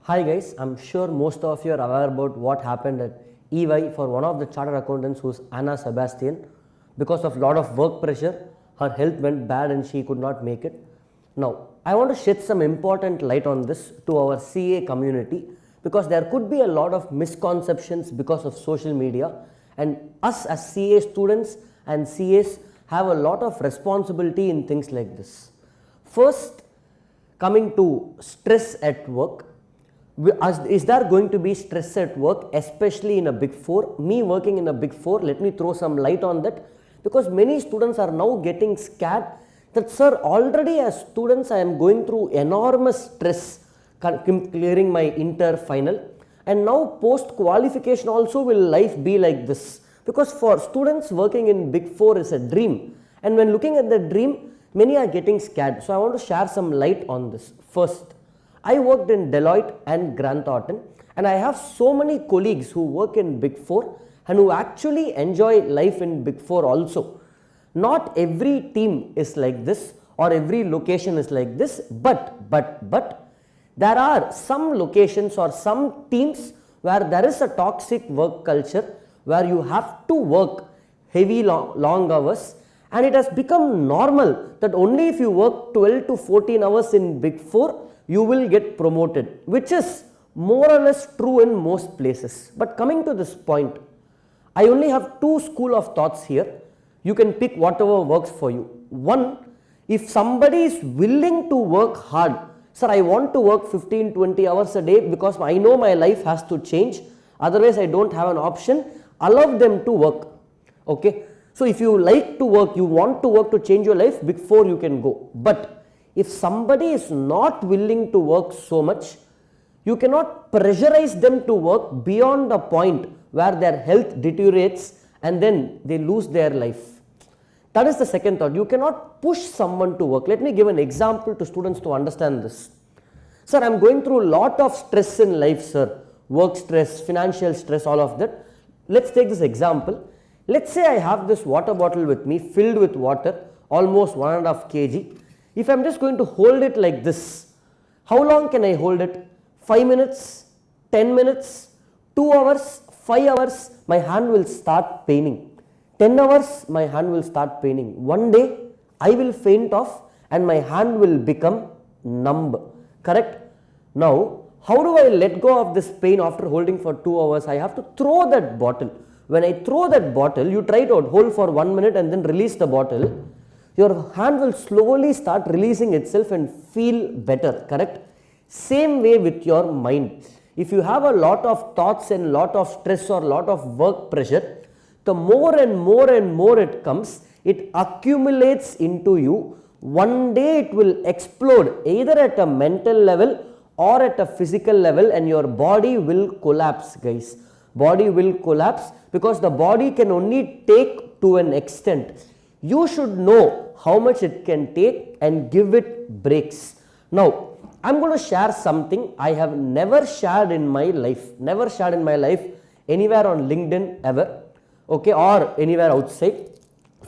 Hi guys, I'm sure most of you are aware about what happened at EY for one of the chartered accountants who's Anna Sebastian. Because of lot of work pressure, her health went bad and she could not make it. Now, I want to shed some important light on this to our CA community because there could be a lot of misconceptions because of social media, and us as CA students and CAs have a lot of responsibility in things like this. First, coming to stress at work. Is there going to be stress at work, especially in a big four? Me working in a big four, let me throw some light on that, because many students are now getting scared that, sir, already as students I am going through enormous stress clearing my inter final, and now post qualification also will life be like this? Because for students working in big four is a dream, and when looking at the dream, many are getting scared. So I want to share some light on this. First, I worked in Deloitte and Grant Thornton, and I have so many colleagues who work in Big Four and who actually enjoy life in Big Four also. Not every team is like this or every location is like this, but there are some locations or some teams where there is a toxic work culture where you have to work heavy long hours, and it has become normal that only if you work 12 to 14 hours in Big Four you will get promoted, which is more or less true in most places. But coming to this point, I only have two school of thoughts here. You can pick whatever works for you. One, if somebody is willing to work hard, sir, I want to work 15-20 hours a day because I know my life has to change, otherwise I don't have an option, allow them to work. Okay, so if you like to work, you want to work to change your life, Big Four you can go. But if somebody is not willing to work so much, you cannot pressurize them to work beyond the point where their health deteriorates and then they lose their life. That is the second thought. You cannot push someone to work. Let me give an example to students to understand this. Sir, I am going through a lot of stress in life, sir. Work stress, financial stress, all of that. Let's take this example. Let's say I have this water bottle with me filled with water, almost 1.5 kg. If I am just going to hold it like this, how long can I hold it? 5 minutes, 10 minutes, 2 hours, 5 hours, my hand will start paining. 10 hours, my hand will start paining. One day, I will faint off and my hand will become numb. Correct? Now, how do I let go of this pain after holding for 2 hours? I have to throw that bottle. When I throw that bottle, you try to hold for 1 minute and then release the bottle. Your hand will slowly start releasing itself and feel better, correct? Same way with your mind. If you have a lot of thoughts and lot of stress or lot of work pressure, the more and more it comes, it accumulates into you. One day it will explode either at a mental level or at a physical level, and your body will collapse, guys. Body will collapse because the body can only take to an extent. You should know how much it can take and give it breaks. Now, I am going to share something I have never shared in my life, anywhere on LinkedIn ever, okay, or anywhere outside.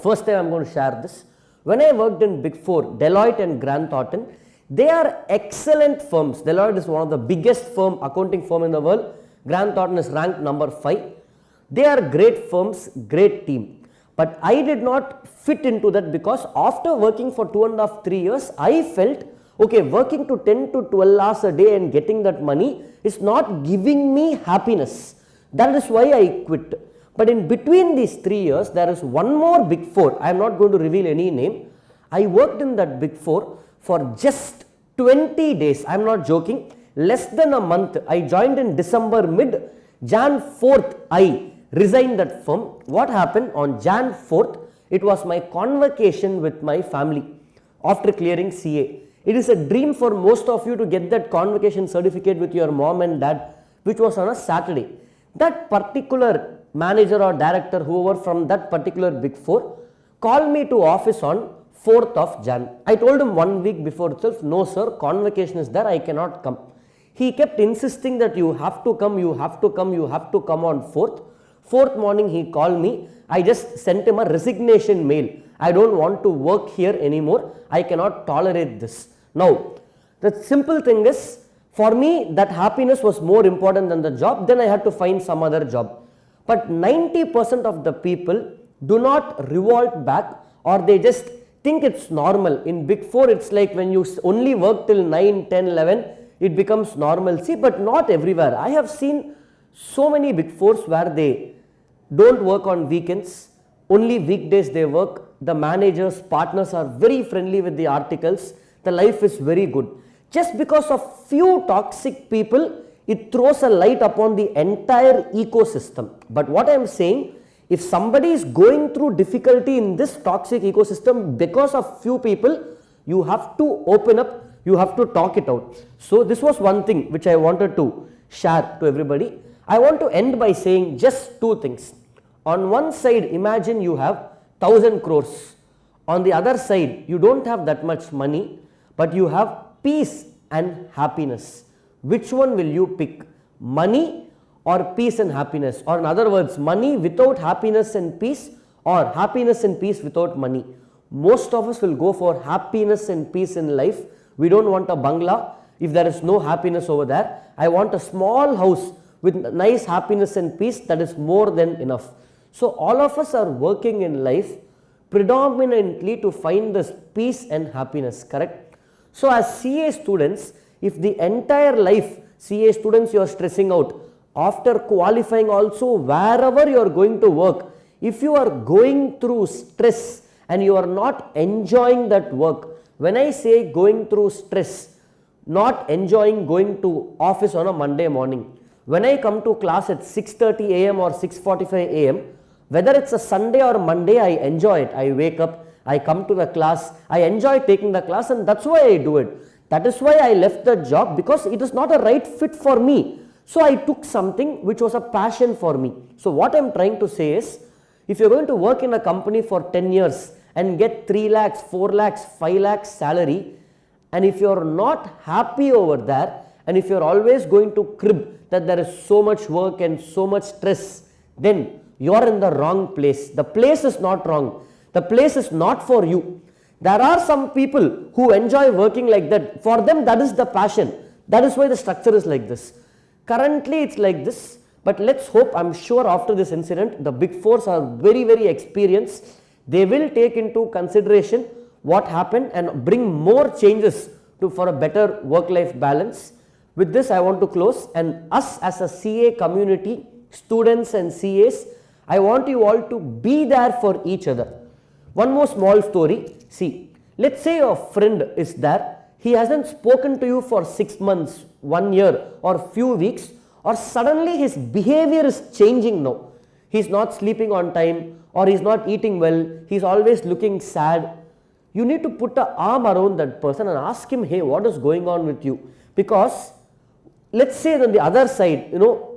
First time I am going to share this. When I worked in Big Four, Deloitte and Grant Thornton, they are excellent firms. Deloitte is one of the biggest accounting firm in the world. Grant Thornton is ranked number 5. They are great firms, great team. But I did not fit into that because after working for 2.5-3 years, I felt, okay, working to 10 to 12 hours a day and getting that money is not giving me happiness. That is why I quit. But in between these 3 years, there is one more Big Four. I am not going to reveal any name. I worked in that Big Four for just 20 days. I am not joking. Less than a month. I joined in December mid. Jan 4th, I resigned that firm. What happened on Jan 4th? It was my convocation with my family after clearing CA. It is a dream for most of you to get that convocation certificate with your mom and dad, which was on a Saturday. That particular manager or director, whoever from that particular Big Four, called me to office on 4th of Jan. I told him 1 week before itself, no sir, convocation is there, I cannot come. He kept insisting that you have to come on 4th. 4th morning he called me. I just sent him a resignation mail. I don't want to work here anymore. I cannot tolerate this. Now, the simple thing is, For me, that happiness was more important than the job. Then I had to find some other job. But 90% of the people do not revolt back, or they just think it's normal. In Big 4, it's like when you only work till 9, 10, 11, it becomes normalcy, but not everywhere. I have seen so many Big 4s where they don't work on weekends, only weekdays they work. The managers, partners are very friendly with the articles. The life is very good. Just because of few toxic people, it throws a light upon the entire ecosystem. But what I am saying, if somebody is going through difficulty in this toxic ecosystem because of few people, you have to open up, you have to talk it out. So this was one thing which I wanted to share to everybody. I want to end by saying just two things. On one side, imagine you have 1000 crores. On the other side, you don't have that much money, but you have peace and happiness. Which one will you pick? Money or peace and happiness? Or in other words, money without happiness and peace, or happiness and peace without money? Most of us will go for happiness and peace in life. We don't want a bungalow if there is no happiness over there. I want a small house with nice happiness and peace. That is more than enough. So all of us are working in life predominantly to find this peace and happiness, correct? So as CA students, if the entire life, CA students, you are stressing out, after qualifying also, wherever you are going to work, if you are going through stress and you are not enjoying that work, when I say going through stress, not enjoying going to office on a Monday morning, when I come to class at 6:30 a.m. or 6:45 a.m., whether it's a Sunday or Monday, I enjoy it. I wake up, I come to the class, I enjoy taking the class, and that's why I do it. That is why I left the job, because it is not a right fit for me. So I took something which was a passion for me. So what I am trying to say is, if you are going to work in a company for 10 years and get 3 lakhs, 4 lakhs, 5 lakhs salary, and if you are not happy over there, and if you are always going to crib that there is so much work and so much stress, then you are in the wrong place. The place is not wrong. The place is not for you. There are some people who enjoy working like that. For them, that is the passion. That is why the structure is like this. Currently, it's like this. But let's hope, I'm sure after this incident, the Big 4s are very, very experienced. They will take into consideration what happened and bring more changes for a better work-life balance. With this, I want to close, and us as a CA community, students and CAs, I want you all to be there for each other. One more small story. See, let's say your friend is there. He hasn't spoken to you for 6 months, 1 year or few weeks, or suddenly his behavior is changing now. He's not sleeping on time, or he's not eating well. He's always looking sad. You need to put an arm around that person and ask him, hey, what is going on with you? Because let's say on the other side,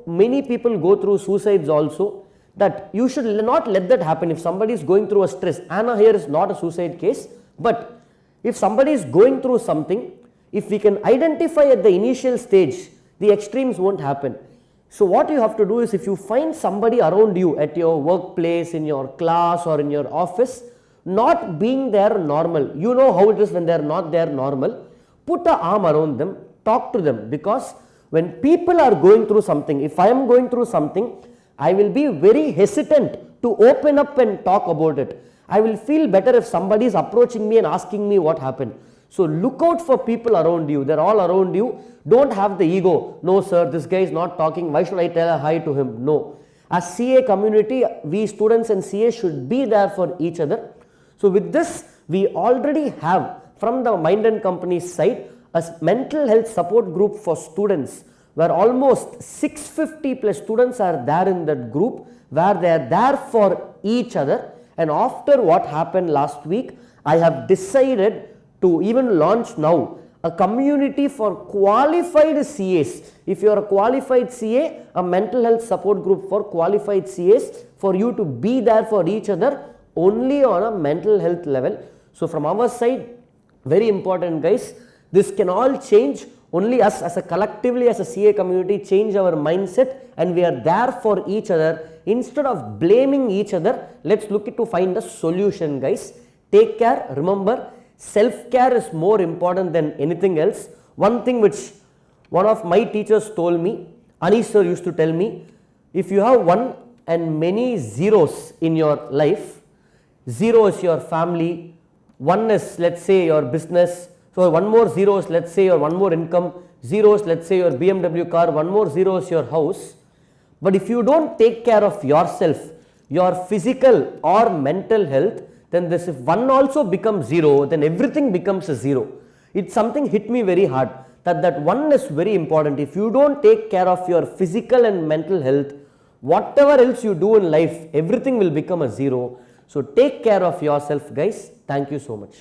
many people go through suicides also. That you should not let that happen. If somebody is going through a stress, Anna here is not a suicide case, but if somebody is going through something, if we can identify at the initial stage, the extremes won't happen. So what you have to do is, if you find somebody around you at your workplace, in your class or in your office, not being there normal, you know how it is when they are not there normal, put an arm around them, talk to them, because when people are going through something, if I am going through something, I will be very hesitant to open up and talk about it. I will feel better if somebody is approaching me and asking me what happened. So look out for people around you. They're all around you. Don't have the ego. No sir, this guy is not talking. Why should I tell a hi to him? No. As CA community, we students and CA should be there for each other. So with this, we already have from the Mind and Company's side a mental health support group for students, where almost 650 plus students are there in that group, where they are there for each other. And after what happened last week, I have decided to even launch now a community for qualified CAs. If you are a qualified CA, a mental health support group for qualified CAs, for you to be there for each other only on a mental health level. So from our side, very important guys, this can all change. Only us as a collectively as a CA community change our mindset, and we are there for each other. Instead of blaming each other, let's look to find a solution guys. Take care. Remember, self-care is more important than anything else. One thing which One of my teachers told me, Anish sir used to tell me, if you have one and many zeros in your life, 0 is your family, 1 is let's say your business, so one more 0 is let's say your one more income, 0 is let's say your BMW car, one more 0 is your house. But if you don't take care of yourself, your physical or mental health, then this if 1 also becomes 0, then everything becomes a 0. It's something hit me very hard that 1 is very important. If you don't take care of your physical and mental health, whatever else you do in life, everything will become a 0. So take care of yourself, guys. Thank you so much.